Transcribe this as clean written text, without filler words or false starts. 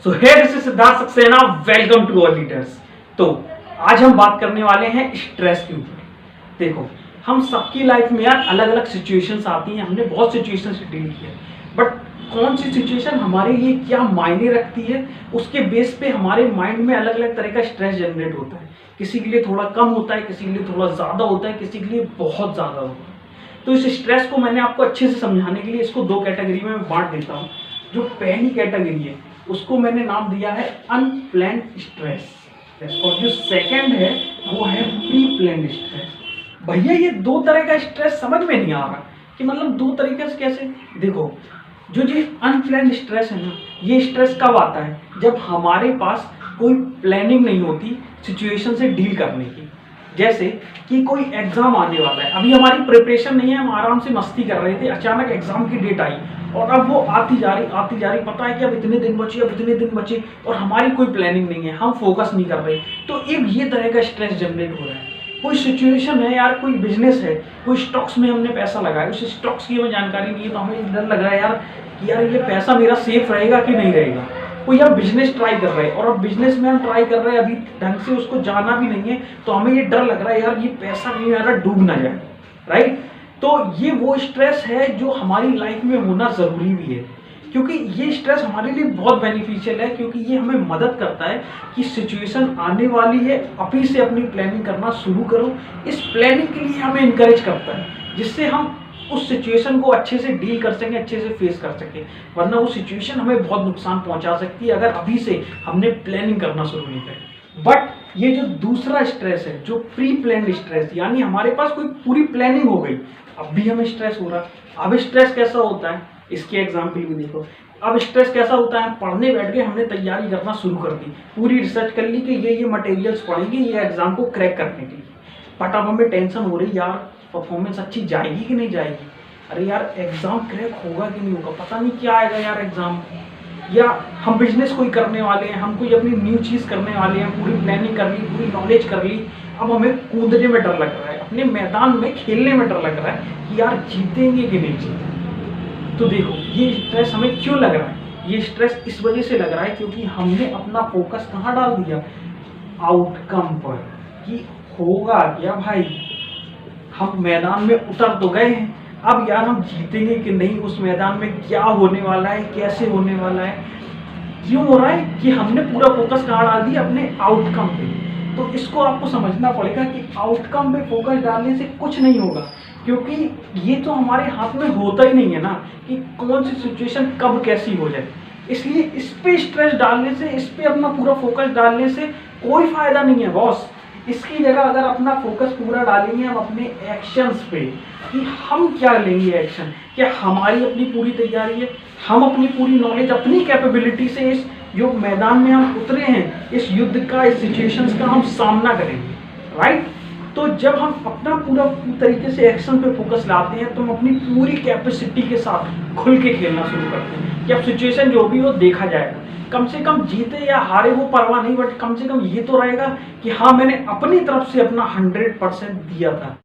So hey this is Siddharth Saxena, welcome to our leaders. तो आज हम बात करने वाले हैं स्ट्रेस के ऊपर। देखो, हम सबकी लाइफ में यार अलग अलग सिचुएशंस आती हैं, हमने बहुत सिचुएशन से डील किया, बट कौन सी सिचुएशन हमारे लिए क्या मायने रखती है, उसके बेस पे हमारे माइंड में अलग अलग तरह का स्ट्रेस जनरेट होता है। किसी के लिए थोड़ा कम होता है, किसी के लिए थोड़ा ज़्यादा होता है, किसी के लिए बहुत ज़्यादा होता है। तो इस स्ट्रेस को मैंने आपको अच्छे से समझाने के लिए इसको दो कैटेगरी में बांट देता हूँ। जो पहली कैटेगरी है उसको मैंने नाम दिया है अनप्लैन्ड स्ट्रेस, और जो सेकंड है वो है प्री प्लान्ड स्ट्रेस। भैया ये दो तरह का स्ट्रेस समझ में नहीं आ रहा कि मतलब दो तरीके से कैसे। देखो, जो ये अनप्लैन्ड स्ट्रेस है ना, ये स्ट्रेस कब आता है? जब हमारे पास कोई प्लानिंग नहीं होती सिचुएशन से डील करने की। जैसे कि कोई एग्जाम आने वाला है, अभी हमारी प्रिपरेशन नहीं है, हम आराम से मस्ती कर रहे थे, अचानक एग्जाम की डेट आई और अब वो आती जा रही, पता है कि अब इतने दिन बचे और हमारी कोई प्लानिंग नहीं है, हम फोकस नहीं कर रहे। तो एक ये तरह का स्ट्रेस जनरेट हो रहा है। कोई सिचुएशन है यार, कोई बिजनेस है, कोई स्टॉक्स में हमने पैसा लगाया, उस स्टॉक्स की हमें जानकारी नहीं है, तो हमें डर लग रहा है यार कि यार ये पैसा मेरा सेफ रहेगा कि नहीं रहेगा। कोई हम बिजनेस ट्राई कर रहे हैं और अब बिजनेस में हम ट्राई कर रहे हैं, अभी ढंग से उसको जाना भी नहीं है, तो हमें ये डर लग रहा है यार ये पैसा कहीं हमारा डूब ना जाए, राइट। तो ये वो स्ट्रेस है जो हमारी लाइफ में होना जरूरी भी है, क्योंकि ये स्ट्रेस हमारे लिए बहुत बेनिफिशियल है, क्योंकि ये हमें मदद करता है कि सिचुएशन आने वाली है, अभी से अपनी प्लानिंग करना शुरू करो। इस प्लानिंग के लिए हमें इनकरेज करता है, जिससे हम उस सिचुएशन को अच्छे से डील कर सकें, अच्छे से फेस कर सकें। वरना वो सिचुएशन हमें बहुत नुकसान पहुंचा सकती है अगर अभी से हमने प्लानिंग करना शुरू नहीं करी। बट ये जो दूसरा स्ट्रेस है, जो प्री प्लान्ड स्ट्रेस, यानी हमारे पास कोई पूरी प्लानिंग हो गई, अब भी हमें स्ट्रेस हो रहा है। अब स्ट्रेस कैसा होता है, इसके एग्जाम्पल भी देखो। अब स्ट्रेस कैसा होता है, पढ़ने बैठ गए, हमने तैयारी करना शुरू कर दी, पूरी रिसर्च कर ली कि ये मटेरियल्स पढ़ेंगे ये एग्जाम को क्रैक करने के लिए। बट अब हमें टेंशन हो रही, यार परफॉर्मेंस अच्छी जाएगी कि नहीं जाएगी, अरे यार एग्जाम क्रैक होगा कि नहीं होगा, पता नहीं क्या आएगा यार एग्जाम। या हम बिजनेस कोई करने वाले हैं, हम कोई अपनी न्यू चीज़ करने वाले हैं, पूरी प्लानिंग कर ली, पूरी नॉलेज कर ली, अब हमें कूदने में डर लग रहा है, अपने मैदान में खेलने में डर लग रहा है कि यार जीतेंगे कि नहीं जीतेंगे। तो देखो, ये स्ट्रेस हमें क्यों लग रहा है? ये स्ट्रेस इस वजह से लग रहा है क्योंकि हमने अपना फोकस कहाँ डाल दिया? आउटकम पर, कि होगा क्या भाई। हम मैदान में उतर तो गए हैं, अब यार हम जीतेंगे कि नहीं, उस मैदान में क्या होने वाला है, कैसे होने वाला है। क्यों हो रहा है कि हमने पूरा फोकस कहाँ डाल दिया? अपने आउटकम पे। तो इसको आपको समझना पड़ेगा कि आउटकम पे फोकस डालने से कुछ नहीं होगा, क्योंकि ये तो हमारे हाथ में होता ही नहीं है ना कि कौन सी सिचुएशन कब कैसी हो जाए। इसलिए इस पे स्ट्रेस डालने से, इस पे अपना पूरा फोकस डालने से कोई फायदा नहीं है बॉस। इसकी जगह अगर अपना फोकस पूरा डालेंगे हम अपने एक्शंस पे, कि हम क्या लेंगे एक्शन, क्या हमारी अपनी पूरी तैयारी है, हम अपनी पूरी नॉलेज, अपनी कैपेबिलिटी से इस जो मैदान में हम उतरे हैं, इस युद्ध का, इस सिचुएशंस का हम सामना करेंगे, राइट। तो जब हम अपना पूरा तरीके से एक्शन पे फोकस लाते हैं तो हम अपनी पूरी कैपेसिटी के साथ खुल के खेलना शुरू करते हैं कि अब सिचुएशन जो भी हो देखा जाएगा, कम से कम जीते या हारे वो परवाह नहीं, बट कम से कम ये तो रहेगा कि हाँ मैंने अपनी तरफ से अपना 100% दिया था।